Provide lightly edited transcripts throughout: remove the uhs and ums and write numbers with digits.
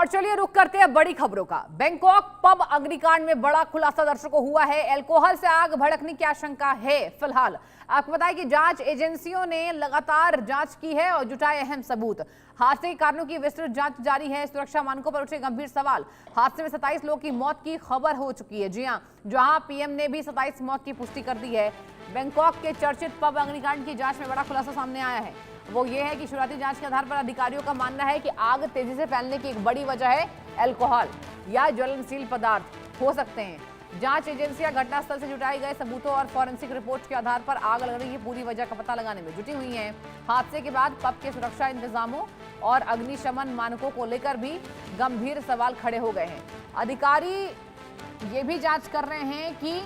और चलिए रुक करते हैं बड़ी खबरों का। बैंकॉक पब अग्निकांड में बड़ा खुलासा दर्शकों हुआ है। अल्कोहल से आग भड़कने की आशंका है। फिलहाल आपको बताएं कि जांच एजेंसियों ने लगातार जांच की है और जुटाए अहम सबूत। हादसे के कारणों की विस्तृत जांच जारी है। सुरक्षा मानकों पर उठे गंभीर सवाल। हादसे में 27 लोगों की मौत की खबर हो चुकी है। जी हां, जहां पीएम ने भी 27 मौत की पुष्टि कर दी है। बैंकॉक के चर्चित पब अग्निकांड की जांच में बड़ा खुलासा सामने आया है। वो ये है कि शुरुआती जांच के आधार पर अधिकारियों का मानना है कि आग तेजी से फैलने की एक बड़ी वजह है अल्कोहल या ज्वलनशील पदार्थ हो सकते हैं। जांच एजेंसियां घटनास्थल से जुटाए गए सबूतों और फॉरेंसिक रिपोर्ट के आधार पर आग लगने की पूरी वजह का पता लगाने में जुटी हुई हैं। हादसे के बाद पब के सुरक्षा इंतजामों और अग्निशमन मानकों को लेकर भी गंभीर सवाल खड़े हो गए हैं। अधिकारी ये भी जांच कर रहे हैं कि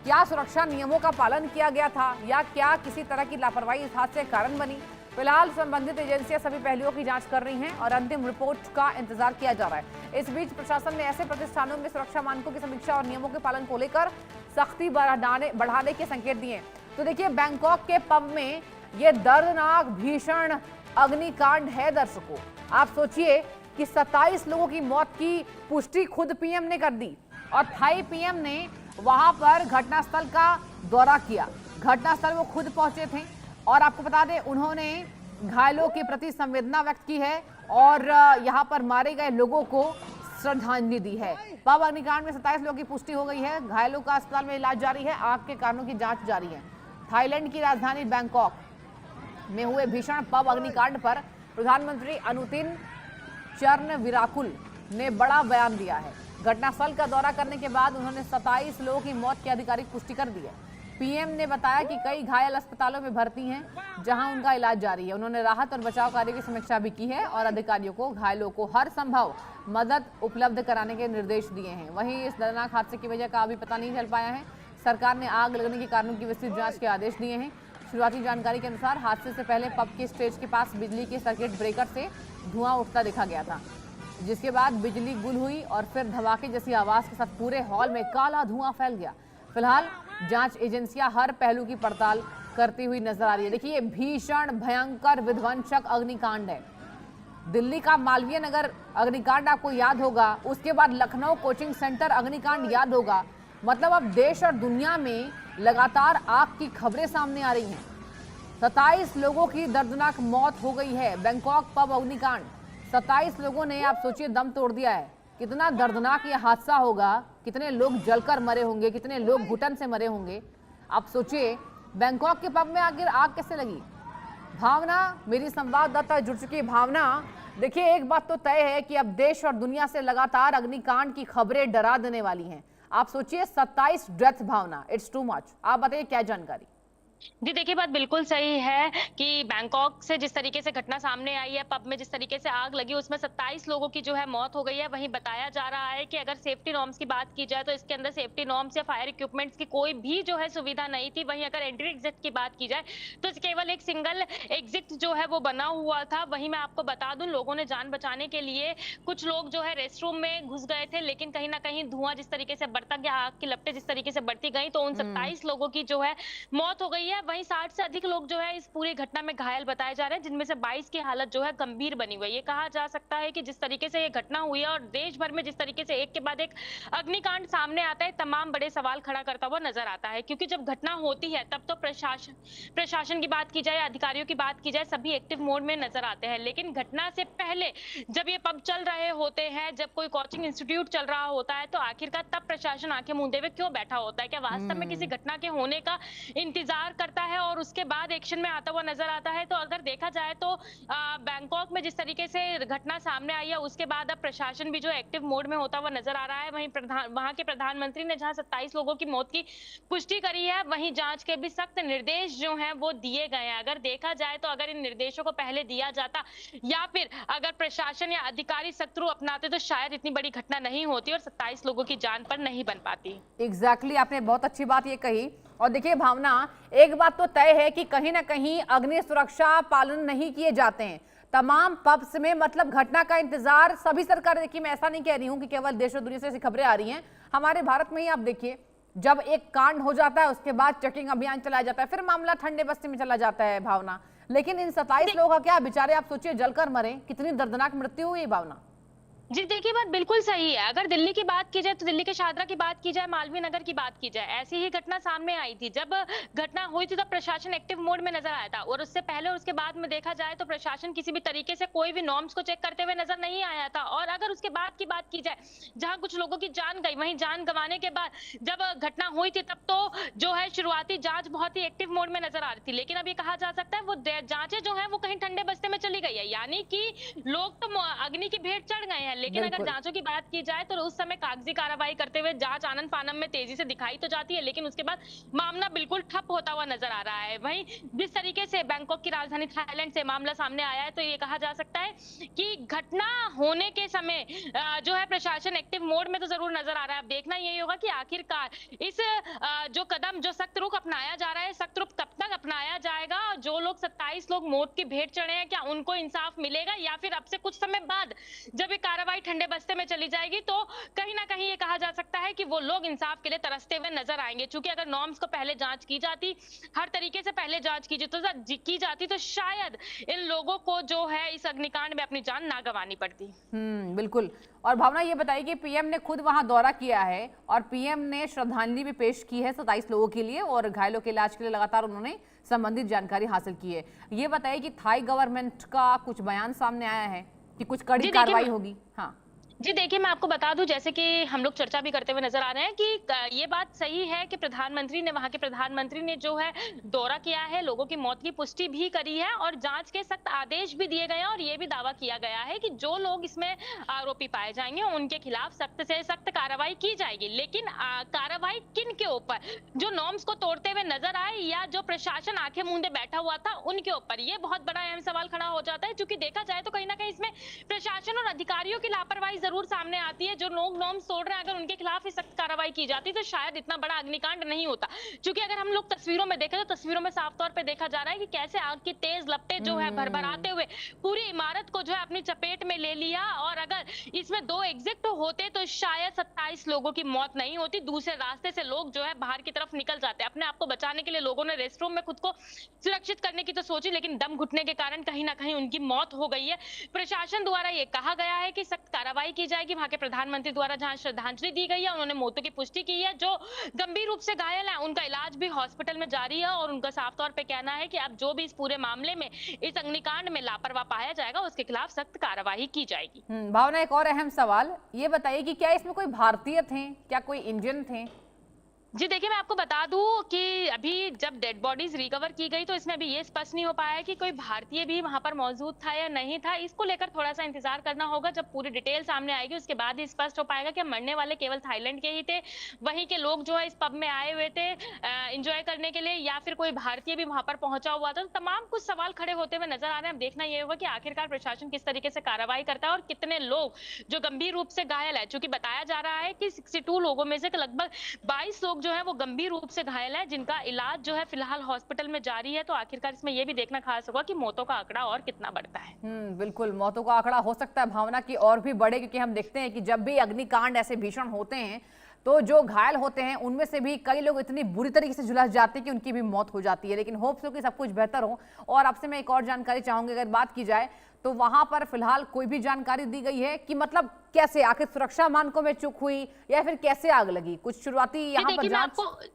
क्या सुरक्षा नियमों का पालन किया गया था या क्या किसी तरह की लापरवाही इस हादसे के कारण बनी। फिलहाल संबंधित एजेंसियां सभी पहलुओं की जांच कर रही हैं और अंतिम रिपोर्ट का इंतजार किया जा रहा है। इस बीच प्रशासन ने ऐसे प्रतिष्ठानों में सुरक्षा मानकों की समीक्षा और नियमों के पालन को लेकर सख्ती बढ़ाने के संकेत दिए। तो देखिए, बैंकॉक के पब में ये दर्दनाक भीषण अग्निकांड है। दर्शकों, आप सोचिए कि 27 लोगों की मौत की पुष्टि खुद पीएम ने कर दी और थाई पीएम ने वहां पर घटनास्थल का दौरा किया। घटनास्थल वो खुद पहुंचे थे और आपको बता दें, उन्होंने घायलों के प्रति संवेदना व्यक्त की है और यहां पर मारे गए लोगों को श्रद्धांजलि दी है। पब अग्निकांड में 27 लोगों की पुष्टि हो गई है। घायलों का अस्पताल में इलाज जारी है। आग के कारणों की जांच जारी है। थाईलैंड की राजधानी बैंकॉक में हुए भीषण पब अग्निकांड पर प्रधानमंत्री अनुतिन चर्नविराकुल ने बड़ा बयान दिया है। घटनास्थल का दौरा करने के बाद उन्होंने 27 लोगों की मौत की आधिकारिक पुष्टि कर दी है। पीएम ने बताया कि कई घायल अस्पतालों में भर्ती हैं जहां उनका इलाज जारी है। उन्होंने राहत और बचाव कार्य की समीक्षा भी की है और अधिकारियों को घायलों को हर संभव मदद उपलब्ध कराने के निर्देश दिए हैं। वहीं इस दर्दनाक हादसे की वजह का अभी पता नहीं चल पाया है। सरकार ने आग लगने के कारणों की विस्तृत जांच के आदेश दिए हैं। शुरुआती जानकारी के अनुसार हादसे से पहले पब के स्टेज के पास बिजली के सर्किट ब्रेकर से धुआं उठता देखा गया था, जिसके बाद बिजली गुल हुई और फिर धमाके जैसी आवाज के साथ पूरे हॉल में काला धुआं फैल गया। फिलहाल जांच एजेंसियां हर पहलू की पड़ताल करती हुई नजर आ रही है। देखिए, भीषण भयंकर विध्वंसक अग्निकांड है। दिल्ली का मालवीय नगर अग्निकांड आपको याद होगा, उसके बाद लखनऊ कोचिंग सेंटर अग्निकांड याद होगा। मतलब अब देश और दुनिया में लगातार आग की खबरें सामने आ रही हैं। 27 लोगों की दर्दनाक मौत हो गई है। बैंकॉक पब अग्निकांड, 27 लोगों ने, आप सोचिए, दम तोड़ दिया है। कितना दर्दनाक ये हादसा होगा, कितने लोग जलकर मरे होंगे, कितने लोग घुटन से मरे होंगे। आप सोचिए, बैंकॉक के पब में आखिर आग कैसे लगी। भावना, मेरी संवाददाता जुड़ चुकी है। भावना, देखिए, एक बात तो तय है कि अब देश और दुनिया से लगातार अग्निकांड की खबरें डरा देने वाली हैं। आप सोचिए, 27 death. Bhavna, it's too much. आप बताइए क्या जानकारी। जी देखिए, बात बिल्कुल सही है कि बैंकॉक से जिस तरीके से घटना सामने आई है, पब में जिस तरीके से आग लगी, उसमें 27 लोगों की जो है मौत हो गई है। वहीं बताया जा रहा है कि अगर सेफ्टी नॉर्म्स की बात की जाए तो इसके अंदर सेफ्टी नॉर्म्स या फायर इक्विपमेंट्स की कोई भी जो है सुविधा नहीं थी। वहीं अगर एंट्री एग्जिट की बात की जाए तो केवल एक सिंगल एग्जिट जो है वो बना हुआ था। वहीं मैं आपको बता दूं, लोगों ने जान बचाने के लिए कुछ लोग जो है रेस्ट रूम में घुस गए थे, लेकिन कहीं ना कहीं धुआं जिस तरीके से बढ़ता गया, आग की लपटें जिस तरीके से बढ़ती गई, तो उन 27 लोगों की जो है मौत हो गई है। वहीं 60 से अधिक लोग जो है इस पूरी घटना में घायल बताए जा रहे हैं, जिनमें से 22 की हालत जो है गंभीर बनी हुई है। ये कहा जा सकता है कि जिस तरीके से ये घटना हुई है और देश भर में जिस तरीके से एक के बाद एक अग्निकांड सामने आता है, तमाम बड़े सवाल खड़ा करता हुआ नजर आता है। क्योंकि जब घटना होती है तब तो प्रशासन की बात की जाए, अधिकारियों की बात की जाए, सभी एक्टिव मोड में नजर आते हैं। लेकिन घटना से पहले जब ये पब चल रहे होते हैं, जब कोई कोचिंग इंस्टीट्यूट चल रहा होता है, तो आखिरकार तब प्रशासन आंखें मूंदे हुए क्यों बैठा होता है? क्या वास्तव में किसी घटना के होने का इंतजार करता है और उसके बाद एक्शन में आता हुआ नजर आता है? तो अगर देखा जाए तो बैंकॉक में जिस तरीके से घटना सामने आई है, उसके बाद अब प्रशासन भी जो एक्टिव मोड में होता हुआ नजर आ रहा है। वहीं वहां के प्रधानमंत्री ने जहां 27 लोगों की मौत की पुष्टि करी है, वहीं जांच के भी सख्त निर्देश जो हैं वो दिए गए हैं। अगर देखा जाए तो अगर इन निर्देशों को पहले दिया जाता या फिर अगर प्रशासन या अधिकारी सख्त रूप अपनाते तो शायद इतनी बड़ी घटना नहीं होती और 27 लोगों की जान पर नहीं बन पाती। एग्जैक्टली, आपने बहुत अच्छी बात ये कही। और देखिए भावना, एक बात तो तय है कि कहीं ना कहीं अग्नि सुरक्षा पालन नहीं किए जाते हैं तमाम पब्स में। मतलब घटना का इंतजार सभी सरकारें, देखिए मैं ऐसा नहीं कह रही हूं कि केवल देश और दुनिया से ऐसी खबरें आ रही हैं, हमारे भारत में ही आप देखिए, जब एक कांड हो जाता है उसके बाद चेकिंग अभियान चलाया जाता है, फिर मामला ठंडे बस्ती में चला जाता है। भावना, लेकिन इन 27 लोगों का क्या, बेचारे आप सोचिए, जलकर मरे, कितनी दर्दनाक मृत्यु हुई। भावना, जी देखिए, बात बिल्कुल सही है। अगर दिल्ली की बात की जाए तो दिल्ली के शाहदरा की बात की जाए, मालवीय नगर की बात की जाए, ऐसी ही घटना सामने आई थी। जब घटना हुई थी तब प्रशासन एक्टिव मोड में नजर आया था और उससे पहले और उसके बाद में देखा जाए तो प्रशासन किसी भी तरीके से कोई भी नॉर्म्स को चेक करते हुए नजर नहीं आया था। और अगर उसके बाद की बात की जाए, जहाँ कुछ लोगों की जान गई, वहीं जान गंवाने के बाद जब घटना हुई थी तब तो जो है शुरुआती जाँच बहुत ही एक्टिव मोड में नजर आ रही थी। लेकिन अब ये कहा जा सकता है वो जाँचें जो है वो कहीं ठंडे बस्ते में चली गई है। यानी कि लोग तो अग्नि की भेंट चढ़ गए हैं, लेकिन अगर बिल्कुल। जांचों की बात की जाए तो उस समय कागजी कार्रवाई करते हुए जांच आनन फानन में तेजी से दिखाई तो जाती है, लेकिन उसके बाद मामला बिल्कुल ठप होता हुआ नजर आ रहा है। वहीं जिस तरीके से बैंकॉक की राजधानी थाईलैंड से मामला सामने आया है तो ये कहा जा सकता है कि घटना होने के समय जो है प्रशासन एक्टिव मोड में तो जरूर नजर आ रहा है। अब देखना यही होगा कि आखिरकार इस जो कदम, जो सख्त रुख अपनाया जा रहा है, सख्त रुख कब तक अपनाया जाएगा। जो लोग 27 लोग मौत की भेंट चढ़े हैं, क्या उनको इंसाफ मिलेगा, या फिर अब से कुछ समय बाद जब ये कार्रवाई ठंडे बस्ते में चली जाएगी तो कहीं ना कहीं ये कहा जा सकता है कि वो लोग इंसाफ के लिए तरसते हुए नजर आएंगे। क्योंकि अगर नॉर्म्स को पहले जांच की जाती, हर तरीके से पहले जांच की जाती तो शायद इन लोगों को जो है इस अग्निकांड में अपनी जान ना गंवानी पड़ती। बिल्कुल। और भावना, ये बताइए कि पीएम ने खुद वहां दौरा किया है और पीएम ने श्रद्धांजलि भी पेश की है 27 लोगों के लिए, और घायलों के इलाज के लिए लगातार उन्होंने संबंधित जानकारी हासिल की है। ये बताइए कि थाई गवर्नमेंट का कुछ बयान सामने आया है कि कुछ कड़ी जी कार्रवाई देखिए, होगी? हाँ। जी देखिए, मैं आपको बता दूं, जैसे कि हम लोग चर्चा भी करते हुए नजर आ रहे हैं कि ये बात सही है कि वहां के प्रधानमंत्री ने जो है दौरा किया है, लोगों की मौत की पुष्टि भी करी है और जांच के सख्त आदेश भी दिए गए हैं। और ये भी दावा किया गया है कि जो लोग इसमें आरोपी पाए जाएंगे उनके खिलाफ सख्त से सख्त कार्रवाई की जाएगी। लेकिन कार्रवाई किन के ऊपर, जो नॉर्म्स को तोड़ते हुए नजर आए या जो प्रशासन आंखें मूंदे बैठा हुआ था उनके ऊपर, ये बहुत बड़ा अहम सवाल खड़ा हो जाता है। क्योंकि देखा जाए तो कहीं ना कहीं इसमें प्रशासन और अधिकारियों की लापरवाही जरूर सामने आती है। जो लोग नॉर्म्स तोड़ रहे हैं, अगर उनके खिलाफ ही सख्त कार्रवाई की जाती तो शायद इतना बड़ा अग्निकांड नहीं होता। क्योंकि अगर हम लोग तस्वीरों में देखें तो तस्वीरों में साफ तौर पे देखा जा रहा है कि कैसे आग की तेज लपटें जो है भरभराते हुए पूरी इमारत को जो है अपनी चपेट में ले लिया। और अगर इसमें 2 एग्जिट होते तो शायद 27 लोगों की मौत नहीं होती। दूसरे रास्ते से लोग जो है बाहर की तरफ निकल जाते। अपने आप को बचाने के लिए लोगों ने रेस्टरूम में खुद को सुरक्षित करने की तो सोची, लेकिन दम घुटने के कारण कहीं ना कहीं उनकी मौत हो गई है। प्रशासन द्वारा ये कहा गया है कि सख्त कार्रवाई की जाएगी। वहां के प्रधानमंत्री द्वारा जहां श्रद्धांजलि दी गई है, उन्होंने मौतों की पुष्टि की है। जो गंभीर रूप से घायल है उनका इलाज भी हॉस्पिटल में जारी है और उनका साफ तौर पे कहना है कि अब जो भी इस पूरे मामले में, इस अग्निकांड में लापरवाह पाया जाएगा उसके खिलाफ सख्त कार्रवाई की जाएगी। भावना, एक और अहम सवाल ये बताइए कि क्या इसमें कोई भारतीय थे, क्या कोई इंडियन थे? जी देखिए, मैं आपको बता दूं कि अभी जब डेड बॉडीज रिकवर की गई तो इसमें अभी ये स्पष्ट नहीं हो पाया है कि कोई भारतीय भी वहां पर मौजूद था या नहीं था। इसको लेकर थोड़ा सा इंतजार करना होगा। जब पूरी डिटेल सामने आएगी उसके बाद ही स्पष्ट हो पाएगा कि मरने वाले केवल थाईलैंड के ही थे, वहीं के लोग जो है इस पब में आए हुए थे एंजॉय करने के लिए, या फिर कोई भारतीय भी वहां पर पहुंचा हुआ था। तो तमाम कुछ सवाल खड़े होते हुए नजर आ रहे हैं। अब देखना ये होगा कि आखिरकार प्रशासन किस तरीके से कार्रवाई करता है और कितने लोग जो गंभीर रूप से घायल है। चूंकि बताया जा रहा है कि 62 लोगों में से लगभग 22 लोग जो है वो गंभीर रूप से घायल है, जिनका इलाज जो है फिलहाल हॉस्पिटल में जारी है। तो आखिरकार इसमें यह भी देखना खास होगा कि मौतों का आंकड़ा और कितना बढ़ता है। बिल्कुल, मौतों का आंकड़ा हो सकता है भावना की और भी बढ़े, क्योंकि हम देखते हैं कि जब भी अग्निकांड ऐसे भीषण होते हैं तो जो घायल होते हैं उनमें से भी कई लोग इतनी बुरी तरीके से झुलस जाते हैं कि उनकी भी मौत हो जाती है। लेकिन होप्स हो कि सब कुछ बेहतर हो। और आपसे मैं एक और जानकारी चाहूंगी, अगर बात की जाए तो वहां पर फिलहाल कोई भी जानकारी दी गई है कि मतलब कैसे आखिर सुरक्षा मानकों में चूक हुई या फिर कैसे आग लगी? कुछ शुरुआती यहाँ पर जांच?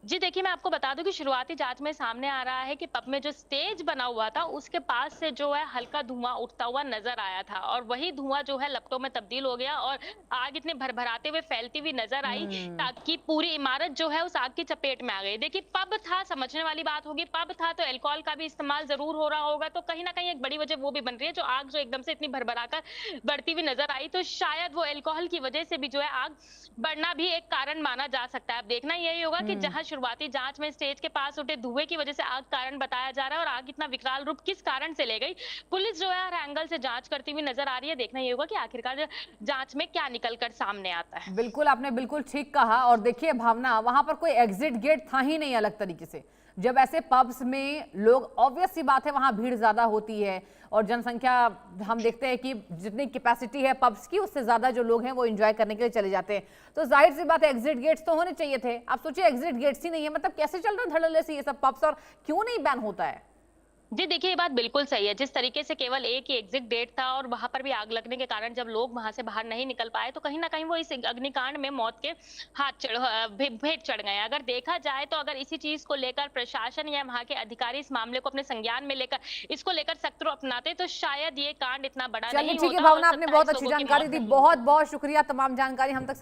जी देखिए, मैं आपको बता दूं कि शुरुआती जांच में सामने आ रहा है कि पब में जो स्टेज बना हुआ था उसके पास से जो है हल्का धुआं उठता हुआ नजर आया था और वही धुआं जो है लपटों में तब्दील हो गया और आग इतने भरभराते हुए फैलती हुई नजर आई ताकि पूरी इमारत जो है उस आग की चपेट में आ गई। देखिए, पब था, समझने वाली बात होगी, पब था तो अल्कोहल का भी इस्तेमाल जरूर हो रहा होगा। तो कहीं ना कहीं एक बड़ी वजह वो भी बन रही है। जो आग जो एकदम से इतनी भरभराकर बढ़ती हुई नजर आई तो शायद वो अल्कोहल की वजह से भी जो है आग बढ़ना भी एक कारण माना जा सकता है। अब देखना यही होगा कि जहां शुरुआती जांच में स्टेज के पास उठे धुएं की वजह से आग कारण बताया जा रहा है और आग इतना विकराल रूप किस कारण से ले गई, पुलिस जो है हर एंगल से जांच करती हुई नजर आ रही है। देखना ये होगा कि आखिरकार जांच में क्या निकल कर सामने आता है। बिल्कुल, आपने बिल्कुल ठीक कहा। और देखिए भावना, वहां पर कोई एग्जिट गेट था ही नहीं अलग तरीके से। जब ऐसे पब्स में लोग, ऑब्वियस सी बात है वहां भीड़ ज्यादा होती है और जनसंख्या, हम देखते हैं कि जितनी कैपेसिटी है पब्स की उससे ज्यादा जो लोग हैं वो एंजॉय करने के लिए चले जाते हैं। तो जाहिर सी बात है एग्जिट गेट्स तो होने चाहिए थे। आप सोचिए एग्जिट गेट्स ही नहीं है, मतलब कैसे चल रहा है धड़ल्ले से ये सब पब्स, और क्यों नहीं बैन होता है? जी देखिए, ये बात बिल्कुल सही है। जिस तरीके से केवल एक ही एग्ज़िट गेट था और वहाँ पर भी आग लगने के कारण जब लोग वहाँ से बाहर नहीं निकल पाए, तो कहीं न कहीं वो इस अग्निकांड में मौत के भेंट चढ़ गए हैं। अगर देखा जाए तो अगर इसी चीज़ को लेकर प्रशासन या वहाँ के अधिकारी इस मामले को अपने संज्ञान में लेकर इसको लेकर सख्त रुख अपनाते, तो शायद ये कांड इतना बड़ा चलिए नहीं ठीक है होता और भावना, आपने बहुत 27 अच्छी लोगों की जानकारी मौत दी, नहीं बहुत होती। बहुत शुक्रिया तमाम जानकारी हम तक